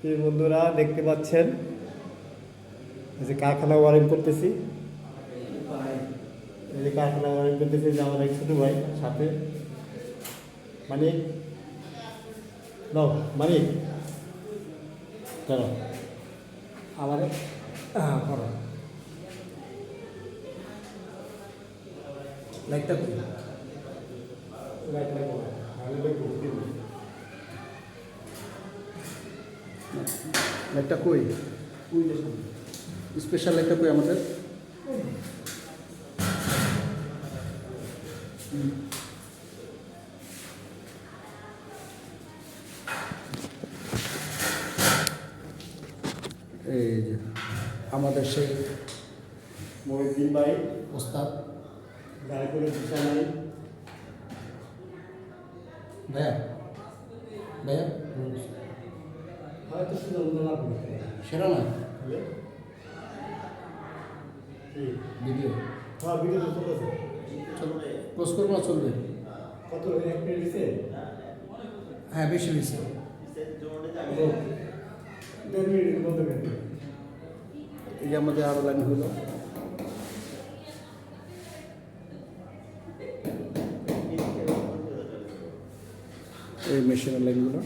প্রিয় বন্ধুরা দেখতে পাচ্ছেন এই যে কারখানা ওয়ারিং করতেছি, এই যে কারখানা ওয়ারিং করতেছি যে আমার এক ছোটো ভাই সাথে মানিক দাও মানিক চলো আমার করো লাইটটা করি লাইট লাগবো আমি দেখবো লাইটটা কই স্পেশাল লাইটটা কই আমাদের এই যে আমাদের সেই মহিউদ্দিন ভাই ওস্তাদ গাড়ি করে দিশা নাই ভাইয়া ভাইয়া হয়তো শুধু অন্য লাভ করতে সেরা না ভিডিও হ্যাঁ ভিডিও তো চলতেছে চলো ক্লোজ করবো না চলবে কত এক মিনিট দিছে হ্যাঁ বেশি হয়েছে 1.5 মিনিট বলতে পারি এই যে আমাদের আরও লাইন হলো এই মেশিনের লাইনগুলো